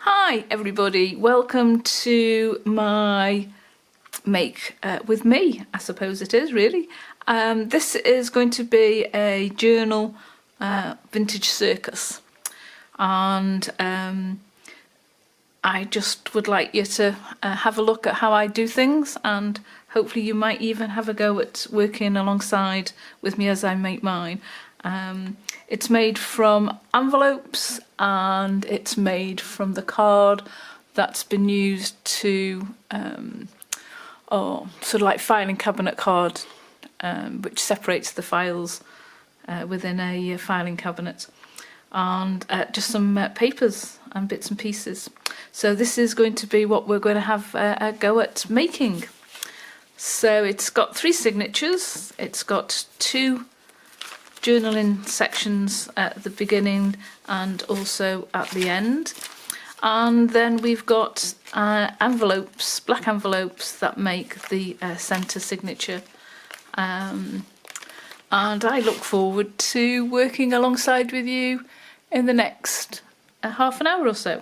Hi everybody, welcome to my make with me, I suppose it is really. This is going to be a journal vintage circus, and I just would like you to have a look at how I do things, and hopefully you might even have a go at working alongside with me as I make mine. It's made from envelopes and it's made from the card that's been used to, sort of like filing cabinet card, which separates the files within a filing cabinet, and just some papers and bits and pieces. So this is going to be what we're going to have a go at making. So it's got 3 signatures, it's got 2 journaling sections at the beginning and also at the end, and then we've got envelopes, black envelopes that make the centre signature, and I look forward to working alongside with you in the next half an hour or so.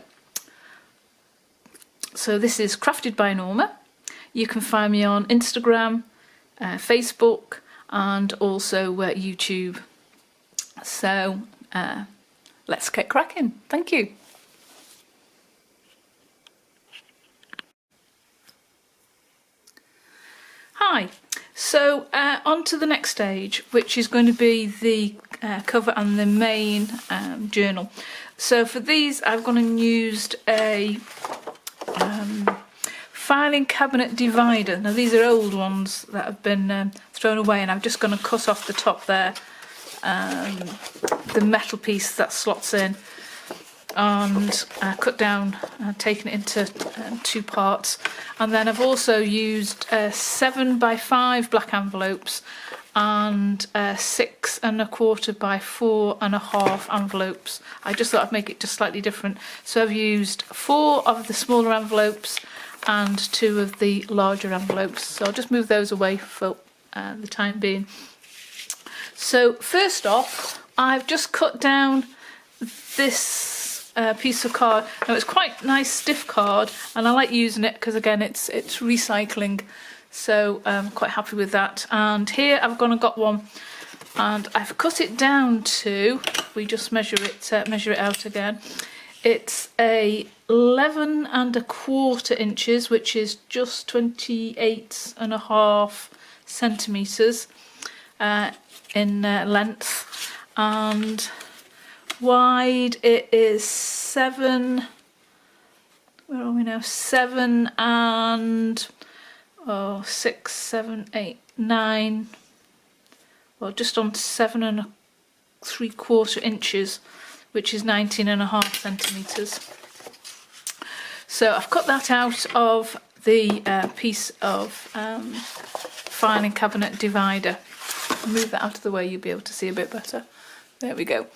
So this is crafted by Norma. You can find me on Instagram, Facebook and also YouTube. So let's get cracking. Thank you. Hi, so on to the next stage, which is going to be the cover and the main journal. So for these I've gone and used a filing cabinet divider. Now these are old ones that have been thrown away, and I'm just going to cut off the top there, the metal piece that slots in, and cut down and taken it into 2 parts. And then I've also used 7x5 black envelopes and 6 1/4 by 4 1/2 envelopes. I just thought I'd make it just slightly different, so I've used 4 of the smaller envelopes and 2 of the larger envelopes. So I'll just move those away for the time being. So first off, I've just cut down this piece of card. Now it's quite nice stiff card, and I like using it because again it's recycling, so I'm quite happy with that. And here I've gone and got one, and I've cut it down to, we just measure it out again. It's a 11 1/4 inches, which is just 28 1/2 centimeters in length, and wide it is 7, where are we now, 7 and 6, 7, 8, 9, well just on 7 3/4 inches, which is 19 1/2 centimeters. So I've cut that out of the piece of filing cabinet divider. I'll move that out of the way, you'll be able to see a bit better. There we go.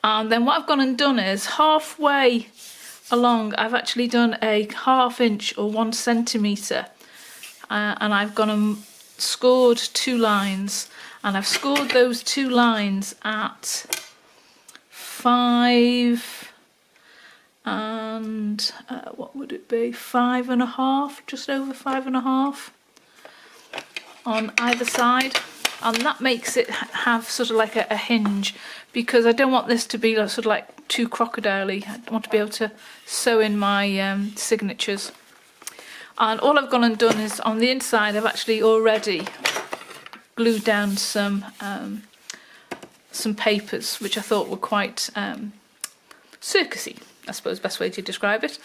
And then what I've gone and done is, halfway along I've actually done a 1/2 inch or 1 centimetre, and I've gone and scored 2 lines, and I've scored those 2 lines at 5 and what would it be, 5 1/2, just over 5 1/2 on either side. And that makes it have sort of like a hinge, because I don't want this to be sort of like too crocodile-y. I want to be able to sew in my signatures. And all I've gone and done is, on the inside I've actually already glued down some papers, which I thought were quite circusy, I suppose best way to describe it.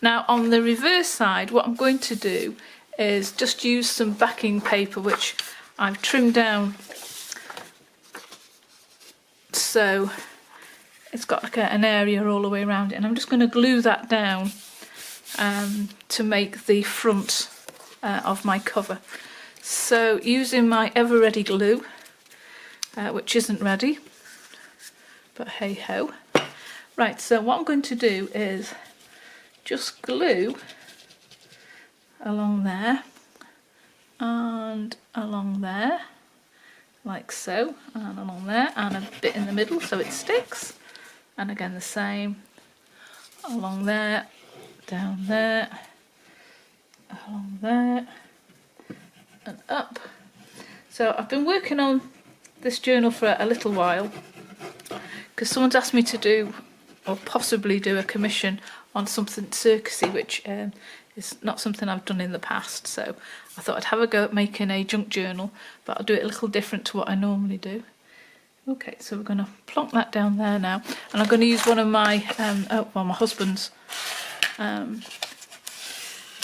Now on the reverse side, what I'm going to do is just use some backing paper, which I've trimmed down so it's got like an area all the way around it, and I'm just going to glue that down to make the front of my cover. So using my ever ready glue, which isn't ready, but hey ho. Right, so what I'm going to do is just glue along there and along there, like so, and along there, and a bit in the middle so it sticks, and again the same along there down there, along there, and up. So I've been working on this journal for a little while because someone's asked me to do, or possibly do, a commission on something circusy, which is not something I've done in the past. So I thought I'd have a go at making a junk journal, but I'll do it a little different to what I normally do. Okay, so we're going to plonk that down there now, and I'm going to use one of my, my husband's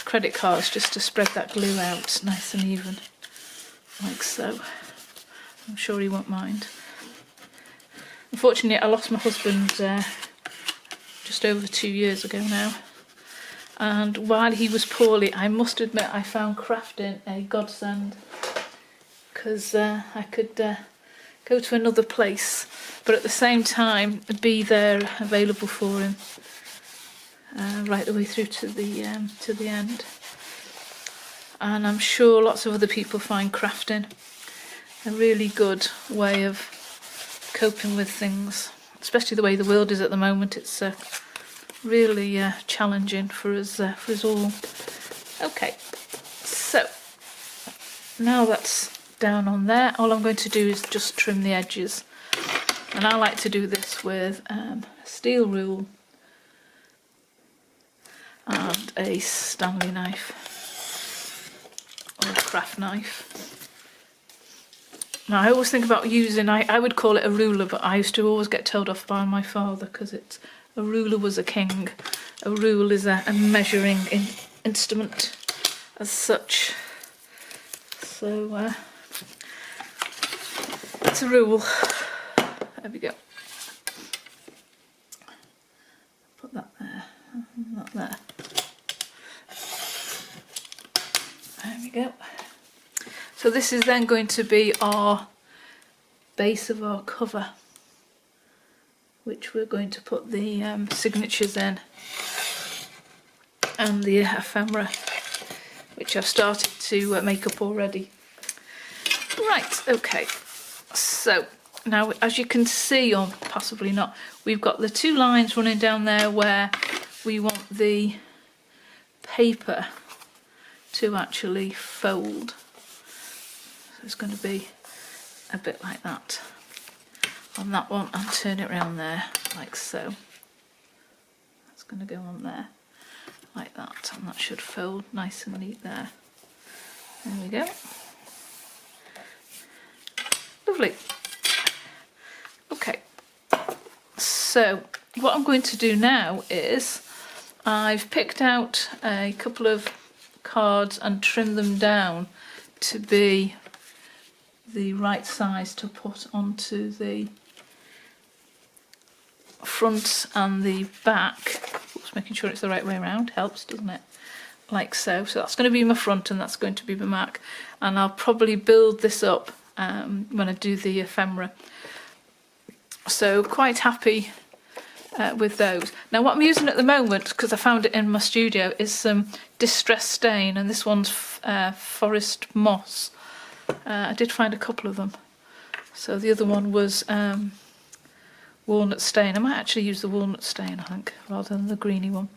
credit cards just to spread that glue out nice and even, like so. I'm sure he won't mind. Unfortunately, I lost my husband just over 2 years ago now, and while he was poorly, I must admit I found crafting a godsend, because I could go to another place, but at the same time be there available for him right the way through to the end. And I'm sure lots of other people find crafting a really good way of coping with things, especially the way the world is at the moment. It's really challenging for us all. Okay, so now that's down on there, all I'm going to do is just trim the edges, and I like to do this with a steel rule and a Stanley knife or a craft knife. Now I always think about using, I would call it a ruler, but I used to always get told off by my father because a ruler was a king. A rule is a measuring instrument as such. So it's a rule. There we go. Put that there, not there. There we go. So this is then going to be our base of our cover, which we're going to put the signatures in, and the ephemera, which I've started to make up already. Right, okay. So now, as you can see, or possibly not, we've got the two lines running down there where we want the paper to actually fold. So it's going to be a bit like that on that one, and turn it around there like so. That's going to go on there like that, and that should fold nice and neat there. There we go. Lovely. Okay, so what I'm going to do now is I've picked out a couple of cards and trimmed them down to be the right size to put onto the front and the back. Oops, making sure it's the right way around helps, doesn't it? Like so. So that's going to be my front and that's going to be my back, and I'll probably build this up when I do the ephemera. So quite happy with those. Now what I'm using at the moment, because I found it in my studio, is some distress stain, and this one's forest moss. I did find a couple of them. So the other one was walnut stain. I might actually use the walnut stain, I think, rather than the greeny one.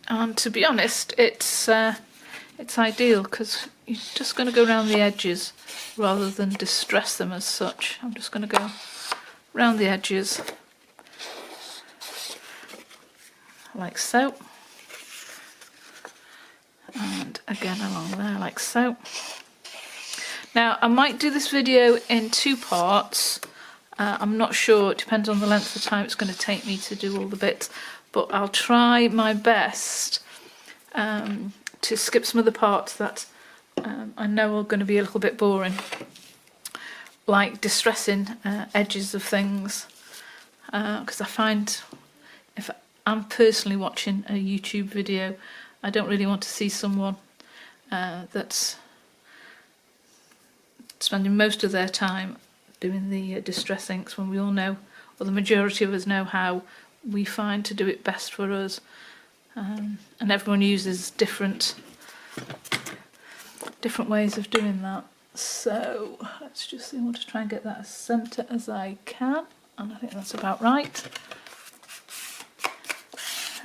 And to be honest, it's ideal because you're just going to go around the edges rather than distress them as such. I'm just going to go around the edges like so, and again along there like so. Now I might do this video in two parts. I'm not sure, it depends on the length of time it's going to take me to do all the bits, but I'll try my best to skip some of the parts that I know are going to be a little bit boring, like distressing edges of things, because I find if I'm personally watching a YouTube video, I don't really want to see someone that's spending most of their time doing the distress inks, when we all know, or the majority of us know, how we find to do it best for us, and everyone uses different ways of doing that. So let's just see, I want to try and get that as centre as I can, and I think that's about right.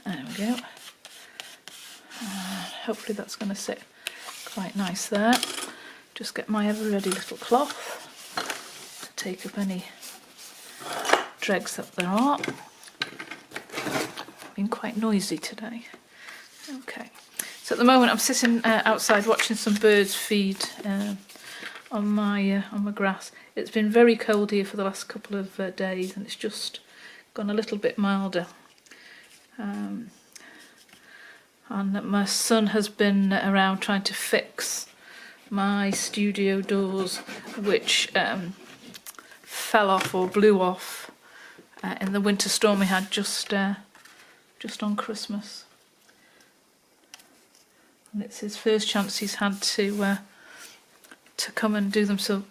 There go. Hopefully that's going to sit quite nice there. Just get my ever ready little cloth to take up any dregs that there are. Been quite noisy today. Okay, so at the moment I'm sitting outside watching some birds feed on my grass. It's been very cold here for the last couple of days, and it's just gone a little bit milder. And my son has been around trying to fix my studio doors, which fell off or blew off in the winter storm we had just on Christmas. And it's his first chance he's had to come and do them, so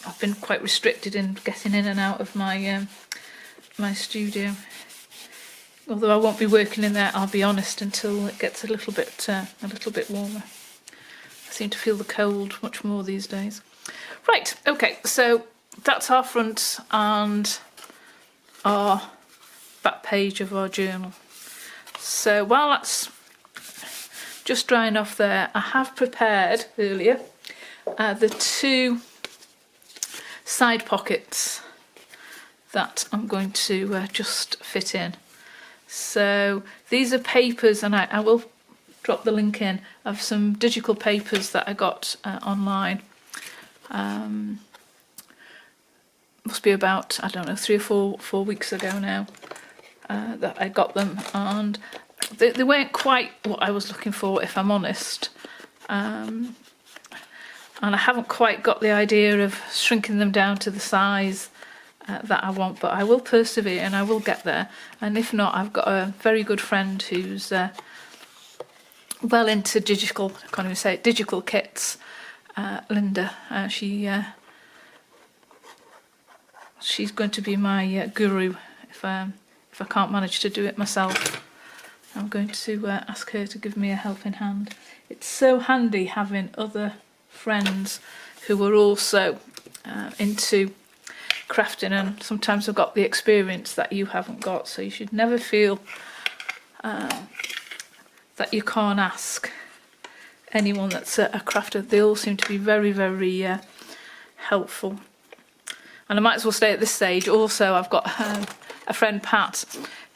I've been quite restricted in getting in and out of my my studio. Although I won't be working in there, I'll be honest, until it gets a little bit warmer. I seem to feel the cold much more these days. Right, okay, so that's our front and our back page of our journal. So while that's just drying off there, I have prepared earlier the 2 side pockets that I'm going to just fit in. So these are papers, and I will drop the link in of some digital papers that I got online. Must be about, I don't know, 3 or 4 weeks ago now that I got them, and they weren't quite what I was looking for, if I'm honest. And I haven't quite got the idea of shrinking them down to the size that I want, but I will persevere and I will get there. And if not, I've got a very good friend who's well into digital, I can't even say it, digital kits, Linda. She's going to be my guru if I can't manage to do it myself. I'm going to ask her to give me a helping hand. It's so handy having other friends who are also into crafting, and sometimes have got the experience that you haven't got, so you should never feel that you can't ask anyone that's a crafter. They all seem to be very, very helpful. And I might as well stay at this stage. Also, I've got a friend, Pat,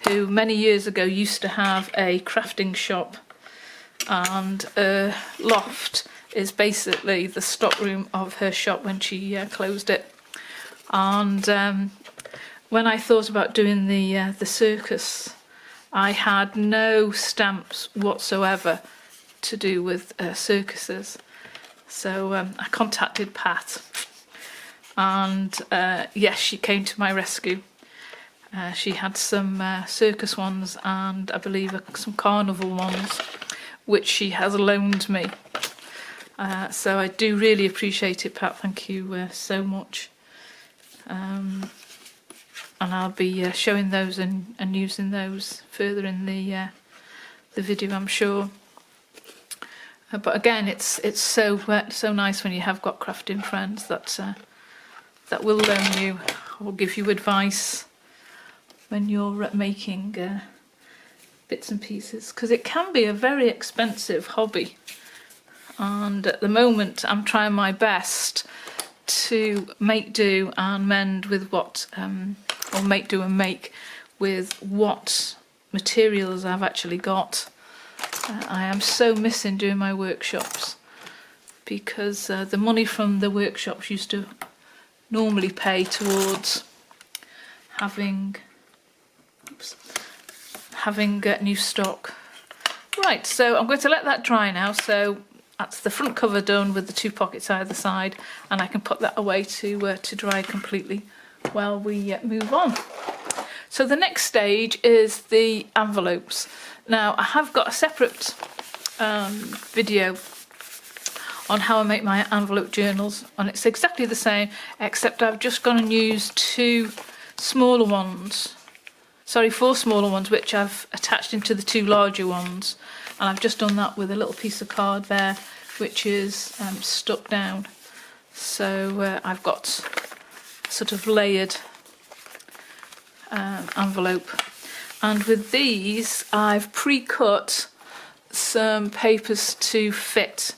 who many years ago used to have a crafting shop, and a loft is basically the stockroom of her shop when she closed it. And when I thought about doing the circus, I had no stamps whatsoever to do with circuses. So I contacted Pat, and yes, she came to my rescue. She had some circus ones, and I believe some carnival ones, which she has loaned me. So I do really appreciate it, Pat. Thank you so much. And I'll be showing those and using those further in the video, I'm sure. But again, it's so nice when you have got crafting friends that will loan you or give you advice when you're making bits and pieces, because it can be a very expensive hobby. And at the moment, I'm trying my best to make do and mend with what, or make do and make with what materials I've actually got. I am so missing doing my workshops, because the money from the workshops used to normally pay towards having new stock. Right, so I'm going to let that dry now. So that's the front cover done with the 2 pockets either side, and I can put that away to dry completely while we move on. So the next stage is the envelopes. Now I have got a separate video on how I make my envelope journals, and it's exactly the same, except I've just gone and used 4 smaller ones, which I've attached into the 2 larger ones, and I've just done that with a little piece of card there, which is stuck down. So I've got sort of layered envelope, And with these, I've pre-cut some papers to fit.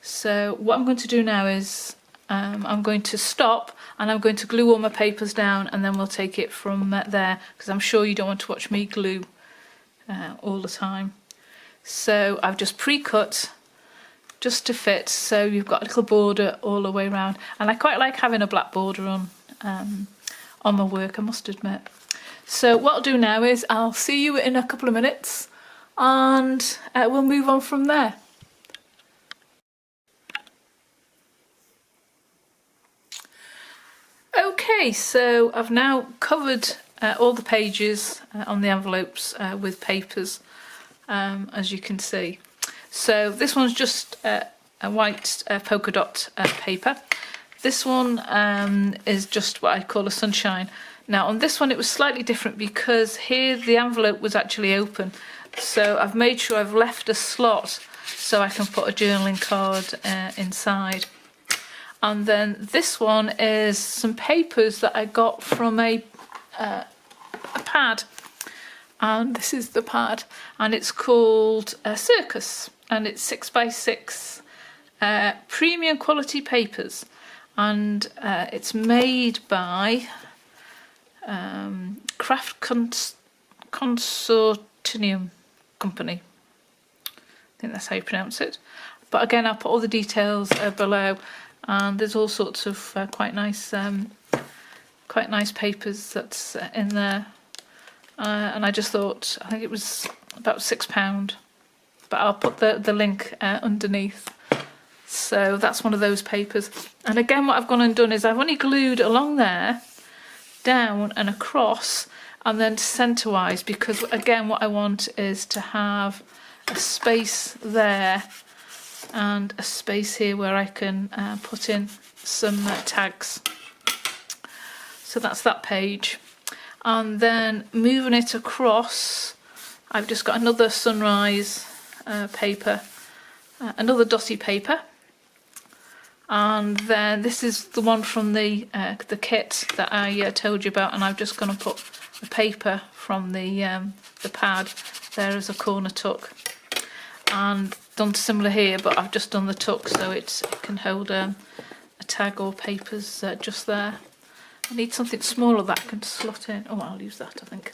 So what I'm going to do now is I'm going to stop and I'm going to glue all my papers down, and then we'll take it from there, because I'm sure you don't want to watch me glue all the time. So I've just pre-cut just to fit, so you've got a little border all the way around, and I quite like having a black border on my work, I must admit. So what I'll do now is I'll see you in a couple of minutes, and we'll move on from there. Okay, so I've now covered all the pages on the envelopes with papers, as you can see. So this one's just a white polka dot paper. This one is just what I call a sunshine. Now on this one it was slightly different because here the envelope was actually open. So I've made sure I've left a slot so I can put a journaling card inside. And then this one is some papers that I got from a pad. And this is the pad, and it's called Circus, and it's 6x6 premium quality papers, and it's made by Craft Consortium company. I think that's how you pronounce it. But again, I'll put all the details below, and there's all sorts of quite nice papers that's in there. And I just thought, I think it was about £6, but I'll put the link underneath. So that's one of those papers. And again, what I've gone and done is I've only glued along there, down and across, and then centre-wise, because again, what I want is to have a space there and a space here where I can put in some tags. So that's that page. And then moving it across, I've just got another sunrise paper, another dotty paper, and then this is the one from the kit that I told you about, and I'm just going to put a paper from the pad there as a corner tuck, and done similar here, but I've just done the tuck so it can hold a tag or papers just there. I need something smaller that I can slot in. Oh, I'll use that, I think.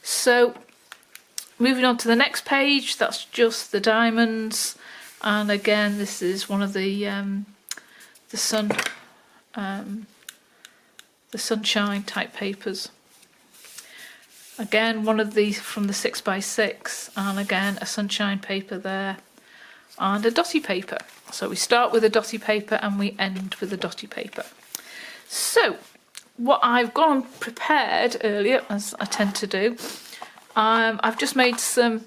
So, moving on to the next page, that's just the diamonds. And again, this is one of the sunshine type papers. Again, one of these from the 6x6, and again, a sunshine paper there, and a dotty paper. So we start with a dotty paper and we end with a dotty paper. So, what I've gone and prepared earlier, as I tend to do, I've just made some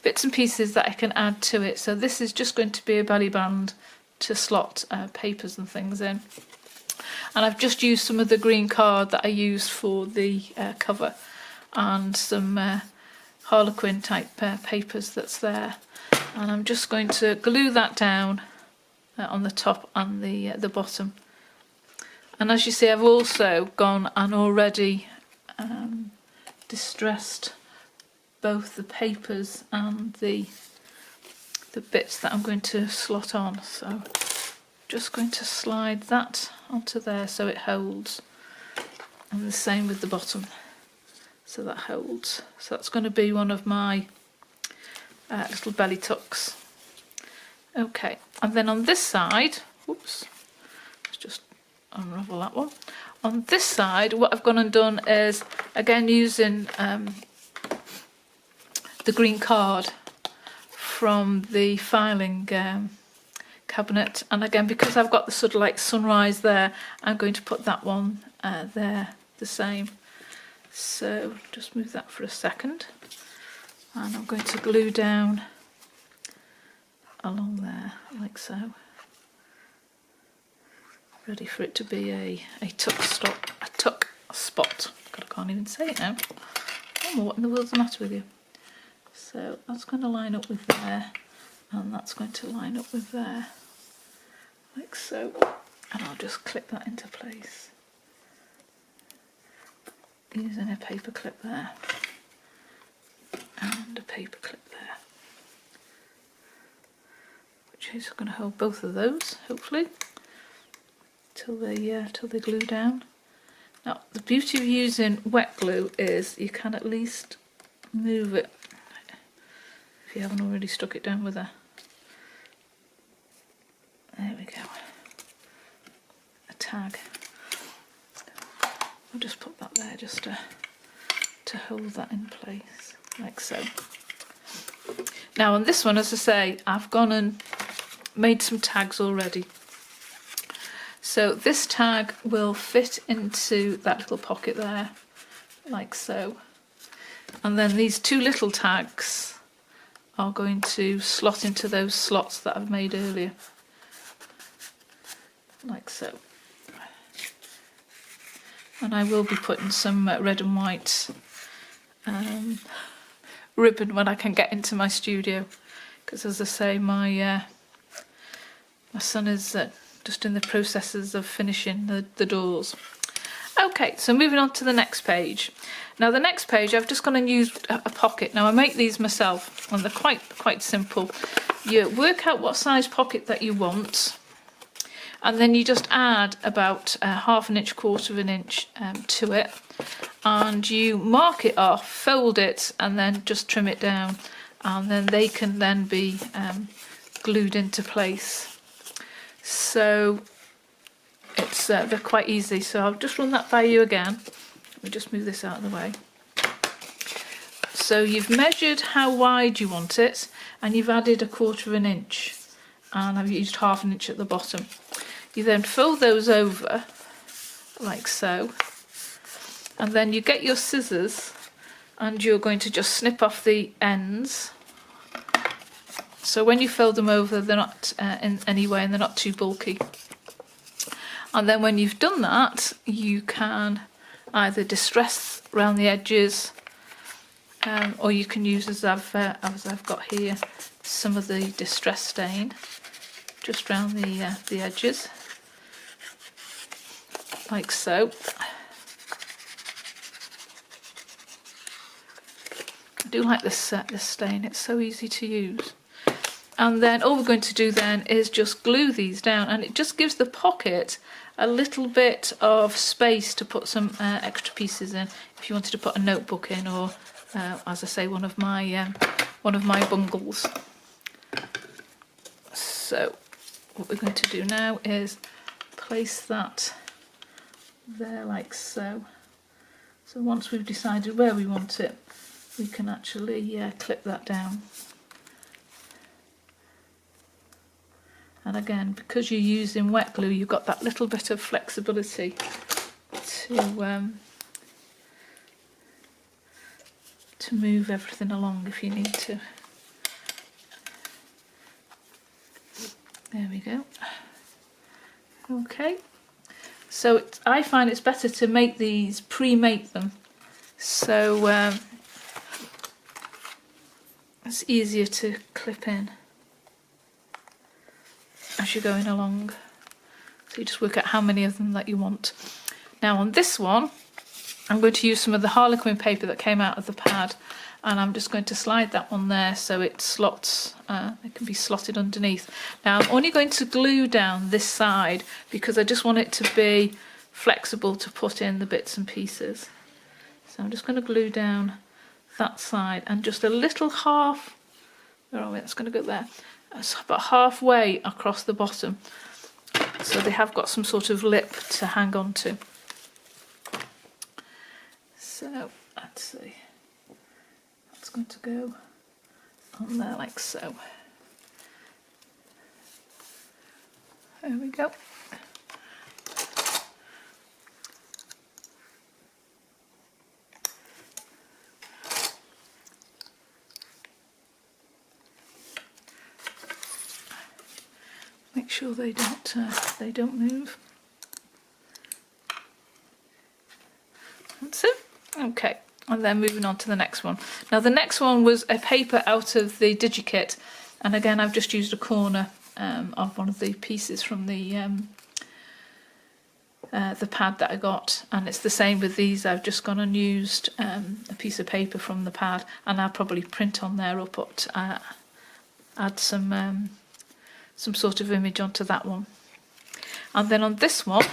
bits and pieces that I can add to it. So this is just going to be a belly band to slot papers and things in. And I've just used some of the green card that I used for the cover, and some Harlequin type papers that's there. And I'm just going to glue that down on the top and the bottom. And as you see, I've also gone and already distressed both the papers and the bits that I'm going to slot on. So just going to slide that onto there so it holds, and the same with the bottom, so that holds. So that's going to be one of my little belly tucks. Okay, and then on this side, whoops, let's just unravel that one. On this side, what I've gone and done is, again using the green card from the filing cabinet, and again because I've got the sort of like sunrise there, I'm going to put that one there the same. So just move that for a second, and I'm going to glue down along there like so, ready for it to be a tuck spot. God, I can't even say it now. Oh, what in the world's the matter with you? So that's going to line up with there, and that's going to line up with there, like so. And I'll just clip that into place. using a paper clip there and a paper clip there, which is going to hold both of those, hopefully, till they glue down. Now, the beauty of using wet glue is you can at least move it if you haven't already stuck it down with a... There we go. A tag. I'll just put that there just to hold that in place, like so. Now on this one, as I say, I've gone and made some tags already. So this tag will fit into that little pocket there, like so. And then these two little tags are going to slot into those slots that I've made earlier, like so. And I will be putting some red and white ribbon when I can get into my studio, because as I say, my son is just in the processes of finishing the doors. Okay, so moving on to the next page. Now the next page, I've just gone and used a pocket. Now I make these myself, and they're quite simple. You work out what size pocket that you want, and then you just add about ½ an inch, ¼ of an inch to it, and you mark it off, fold it, and then just trim it down, and then they can then be glued into place. So it's they're quite easy. So I'll just run that by you again. Let me just move this out of the way. So you've measured how wide you want it, and you've added ¼ of an inch, and I've used ½ an inch at the bottom. You then fold those over like so, and then you get your scissors and you're going to just snip off the ends. So when you fold them over, they're not in any way, and they're not too bulky. And then when you've done that, you can either distress around the edges, or you can use, as I've got here, some of the distress stain just around the edges, like so. I do like this stain, it's so easy to use. And then all we're going to do then is just glue these down, and it just gives the pocket a little bit of space to put some extra pieces in if you wanted to put a notebook in, or as I say, one of my bungles. So what we're going to do now is place that there like so. So once we've decided where we want it, we can actually clip that down. And again, because you're using wet glue, you've got that little bit of flexibility to move everything along if you need to. There we go. Okay, so I find it's better to make these, pre-make them, so it's easier to clip in as you're going along. So you just work out how many of them that you want. Now on this one, I'm going to use some of the Harlequin paper that came out of the pad, and I'm just going to slide that one there so it slots, it can be slotted underneath. Now I'm only going to glue down this side because I just want it to be flexible to put in the bits and pieces. So I'm just going to glue down that side, and just a little half, where are we? That's going to go there. It's about halfway across the bottom, so they have got some sort of lip to hang on to. So let's see, that's going to go on there like so. There we go. Make sure they don't move. That's it. Okay, and then moving on to the next one. Now the next one was a paper out of the DigiKit, and again I've just used a corner of one of the pieces from the the pad that I got, and it's the same with these. I've just gone and used a piece of paper from the pad, and I'll probably print on there or put add some sort of image onto that one. And then on this one,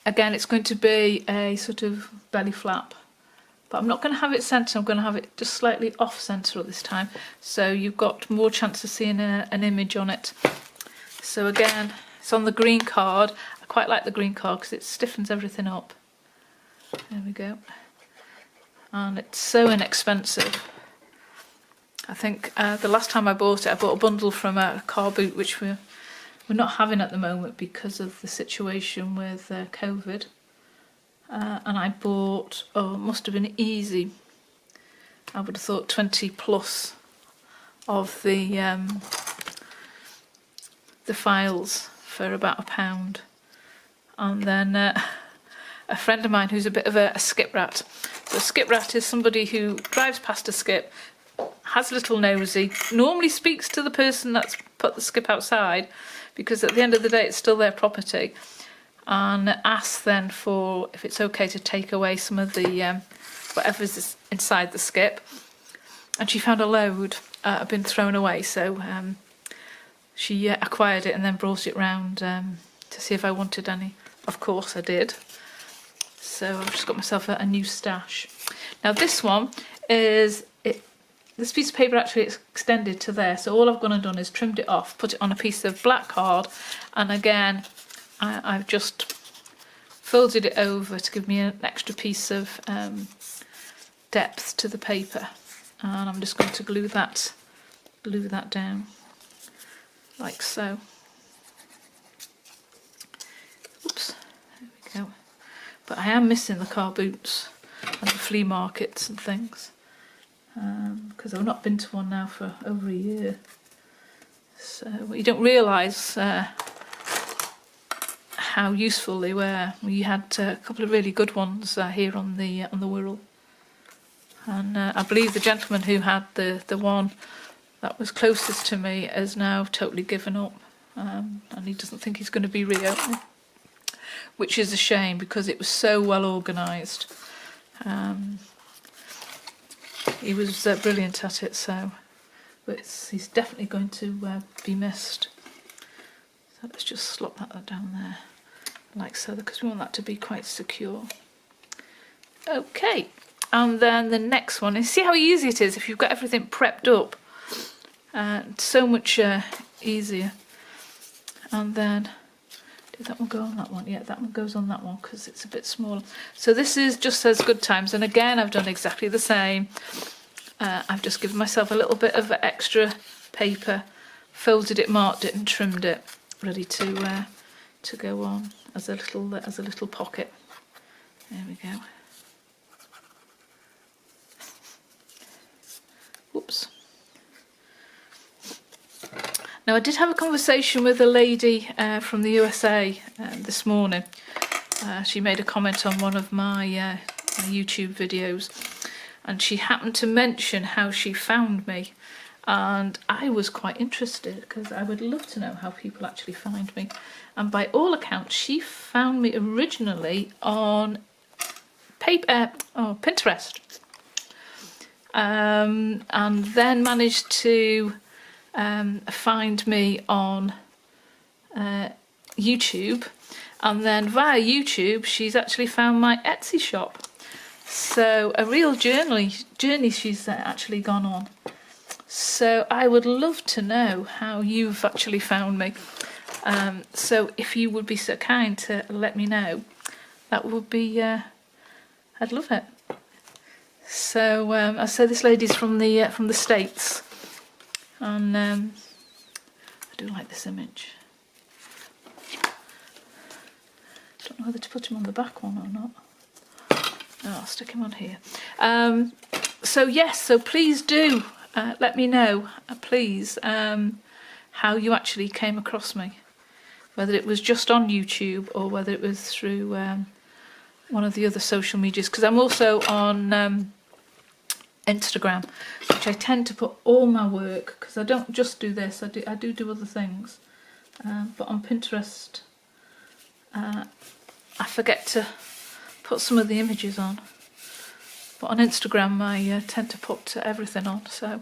again, it's going to be a sort of belly flap, but I'm not going to have it centre. I'm going to have it just slightly off centre this time, so you've got more chance of seeing an image on it. So again, it's on the green card. I quite like the green card because it stiffens everything up. There we go. And it's so inexpensive. I think the last time I bought it, I bought a bundle from a car boot, which we're not having at the moment because of the situation with COVID. And I bought, it must have been easy, I would have thought 20 plus of the files for about £1. And then a friend of mine who's a bit of a skip rat. So a skip rat is somebody who drives past a skip, has a little nosy, normally speaks to the person that's put the skip outside, because at the end of the day it's still their property, and asks then for if it's okay to take away some of the whatever's inside the skip. And she found a load had been thrown away, so she acquired it and then brought it round to see if I wanted any. Of course I did. So I've just got myself a new stash. Now this one is, this piece of paper actually is extended to there, so all I've gone and done is trimmed it off, put it on a piece of black card, and again I've just folded it over to give me an extra piece of depth to the paper, and I'm just going to glue that down like so. Oops, there we go. But I am missing the car boots and the flea markets and things, because I've not been to one now for over a year. So you don't realise how useful they were. We had a couple of really good ones here on the Wirral, and I believe the gentleman who had the one that was closest to me has now totally given up, and he doesn't think he's going to be reopening, which is a shame because it was so well organised. He was brilliant at it, so but he's definitely going to be missed. So let's just slot that down there like so, because we want that to be quite secure. Okay, and then the next one is, see how easy it is if you've got everything prepped up. So much easier. And then, did that one go on that one? Yeah, that one goes on that one because it's a bit smaller. So this is just says good times, and again I've done exactly the same. I've just given myself a little bit of extra paper, folded it, marked it and trimmed it, ready to go on as a little pocket. There we go. Whoops. Now I did have a conversation with a lady from the USA this morning. She made a comment on one of my YouTube videos, and she happened to mention how she found me, and I was quite interested because I would love to know how people actually find me. And by all accounts, she found me originally on Pinterest, and then managed to find me on YouTube, and then via YouTube she's actually found my Etsy shop. So a real journey she's actually gone on. So I would love to know how you've actually found me. So if you would be so kind to let me know, that would be, I'd love it. So I say this lady's from the States, and I do like this image. Don't know whether to put him on the back one or not. No, I'll stick him on here. So yes, so please do let me know, please, how you actually came across me, whether it was just on YouTube or whether it was through one of the other social medias, because I'm also on Instagram, which I tend to put all my work, because I don't just do this, I do other things, but on Pinterest I forget to put some of the images on. But on Instagram I tend to put everything on, so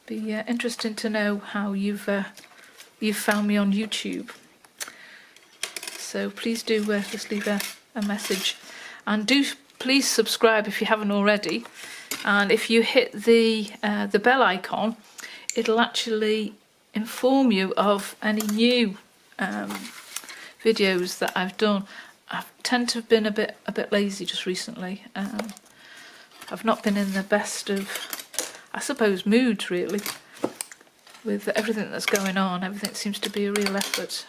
be interesting to know how you've found me on YouTube. So please do just leave a message, and do please subscribe if you haven't already. And if you hit the bell icon, it'll actually inform you of any new videos that I've done. I tend to have been a bit lazy just recently. I've not been in the best of, I suppose, moods really, with everything that's going on. Everything seems to be a real effort.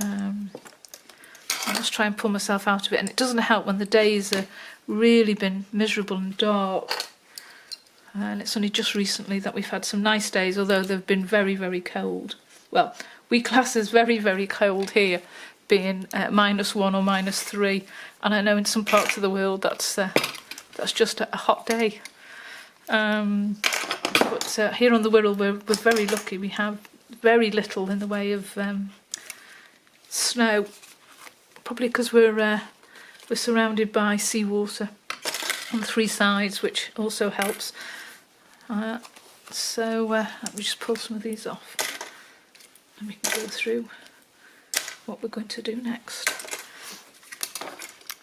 I just try and pull myself out of it, and it doesn't help when the days have really been miserable and dark. And it's only just recently that we've had some nice days, although they've been very, very cold. Well, we class as very, very cold here, being -1 or -3, and I know in some parts of the world that's just a hot day. But here on the Wirral we're very lucky. We have very little in the way of snow, probably because we're surrounded by seawater on 3 sides, which also helps. So let me just pull some of these off, and we can go through what we're going to do next.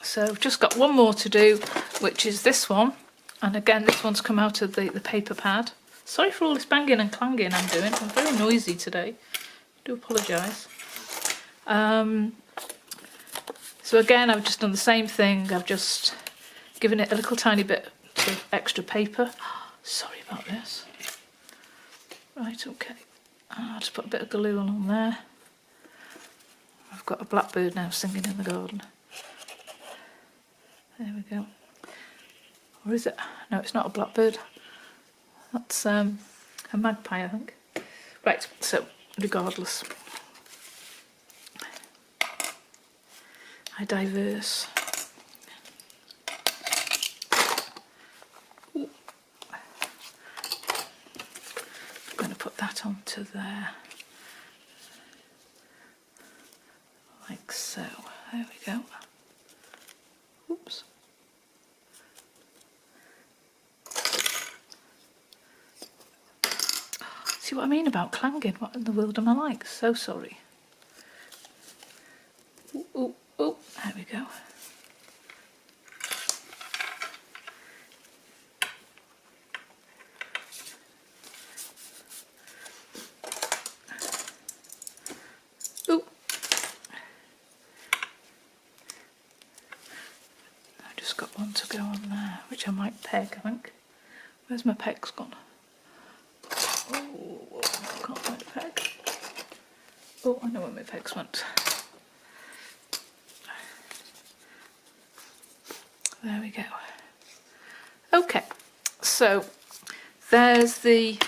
So I've just got one more to do, which is this one, and again this one's come out of the paper pad. Sorry for all this banging and clanging I'm doing. I'm very noisy today. I do apologise. So again, I've just done the same thing. I've just given it a little tiny bit of extra paper. Sorry about this. Right, okay. I'll just put a bit of glue on there. I've got a blackbird now singing in the garden. There we go. Or is it? No, it's not a blackbird. That's a magpie, I think. Right, so regardless, I diverse. Ooh. I'm going to put that onto there, like so. There we go. Oops. See what I mean about clanging? What in the world am I like? So sorry. Ooh, ooh, ooh. There we go. Ooh. I've just got one to go on there, which I might peg, I think. Where's my pegs gone? Oh, I can't find a peg. Oh, I know where my pegs went. There we go. Okay, so there's the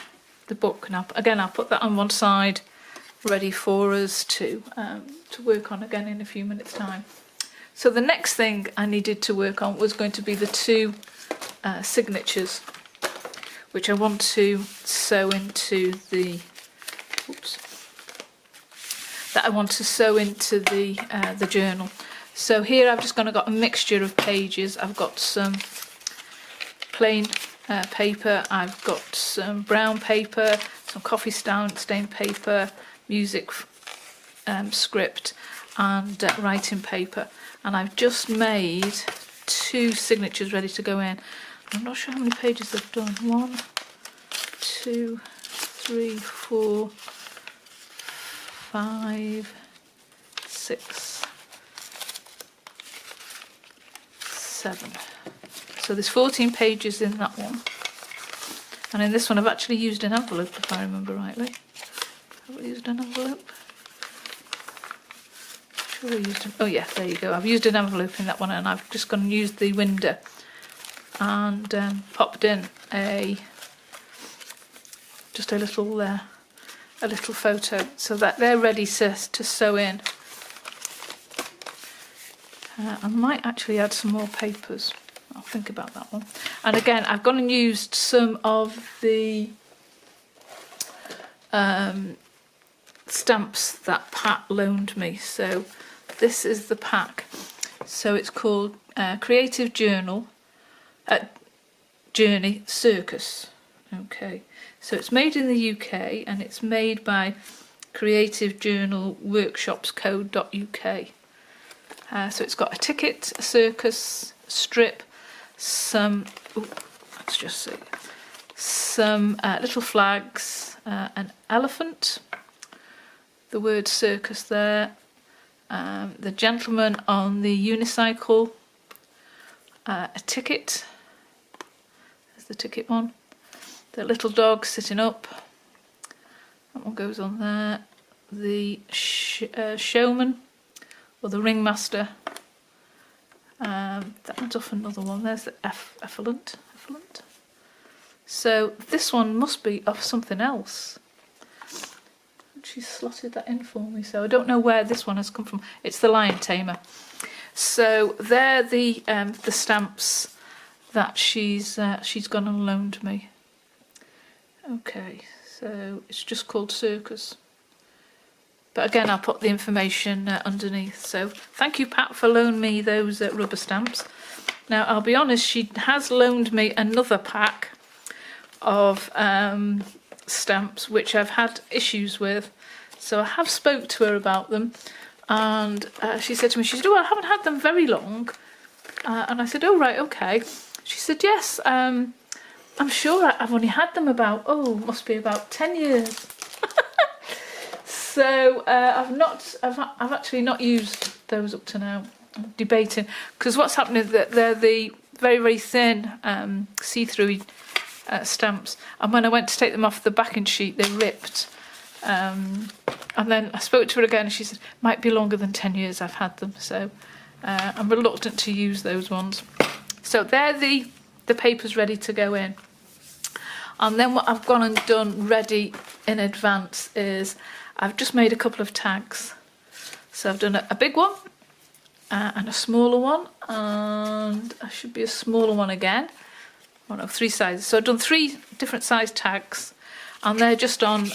book. Now again, I'll put that on one side, ready for us to work on again in a few minutes' time. So the next thing I needed to work on was going to be the 2 signatures, which I want to sew into the. Oops. That I want to sew into the journal. So here I've just got a mixture of pages. I've got some plain paper, I've got some brown paper, some coffee stain paper, music script, and writing paper. And I've just made 2 signatures ready to go in. I'm not sure how many pages I've done. 1, 2, 3, 4, 5, 6, 7. So there's 14 pages in that one. And in this one I've actually used an envelope, if I remember rightly. Have I used an envelope? Sure I used oh yeah, there you go. I've used an envelope in that one, and I've just gone and used the window and popped in just a little photo, so that they're ready to sew in. I might actually add some more papers. I'll think about that one. And again, I've gone and used some of the stamps that Pat loaned me. So this is the pack. So it's called Creative Journey Circus. Okay, so it's made in the UK and it's made by Creative Journal Workshops.co.uk. So it's got a ticket, a circus, a strip, some, let's just see, some little flags, an elephant, the word circus there, the gentleman on the unicycle, a ticket, there's the ticket one, the little dog sitting up, that one goes on there, the showman or the ringmaster, that one's off another one, there's the effluent. So this one must be of something else. She's slotted that in for me, so I don't know where this one has come from. It's the Lion Tamer. So they're the stamps that she's gone and loaned me. Okay, so it's just called Circus. But again, I'll put the information underneath. So thank you, Pat, for loaning me those rubber stamps. Now, I'll be honest, she has loaned me another pack of stamps, which I've had issues with. So I have spoke to her about them. And she said to me, she said, oh, I haven't had them very long. And I said, oh, right, okay. She said, yes, I'm sure I've only had them about, must be about 10 years. So I've actually not used those up to now. I'm debating, because what's happening is that they're the very, very thin see-through stamps, and when I went to take them off the backing sheet, they ripped. And then I spoke to her again, and she said, might be longer than 10 years I've had them, so I'm reluctant to use those ones. So they're the papers ready to go in. And then what I've gone and done ready in advance is I've just made a couple of tags. So I've done a big one and a smaller one, and I should be a smaller one again. Oh no, 3 sizes. So I've done 3 different size tags, and they're just on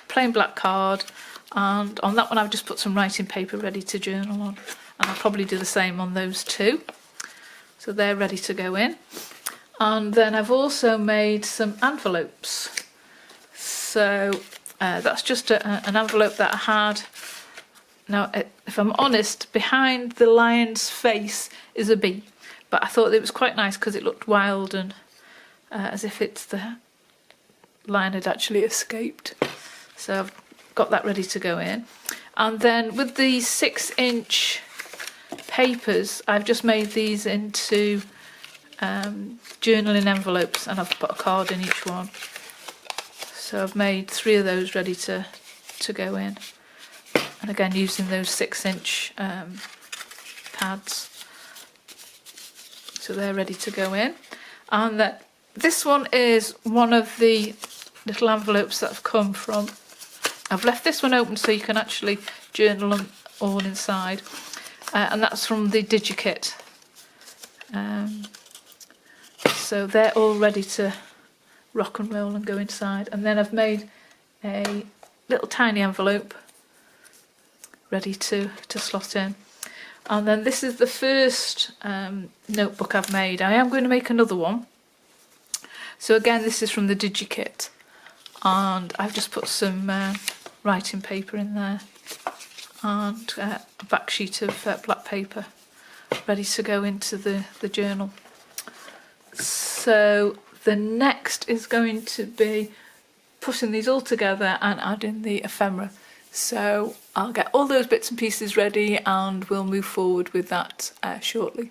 plain black card, and on that one I've just put some writing paper ready to journal on, and I'll probably do the same on those 2. So they're ready to go in. And then I've also made some envelopes. So that's just an envelope that I had. Now, if I'm honest, behind the lion's face is a bee, but I thought it was quite nice because it looked wild and as if the lion had actually escaped. So I've got that ready to go in. And then with the 6-inch papers, I've just made these into journaling envelopes, and I've put a card in each one. So I've made 3 of those ready to go in. And again, using those 6-inch pads. So they're ready to go in. And this one is one of the little envelopes that have come from. I've left this one open so you can actually journal them all inside. And that's from the DigiKit. So they're all ready to rock and roll and go inside. And then I've made a little tiny envelope ready to slot in. And then this is the first notebook I've made. I am going to make another one. So again, this is from the DigiKit, and I've just put some writing paper in there and a back sheet of black paper ready to go into the journal. So the next is going to be putting these all together and adding the ephemera. So I'll get all those bits and pieces ready and we'll move forward with that shortly.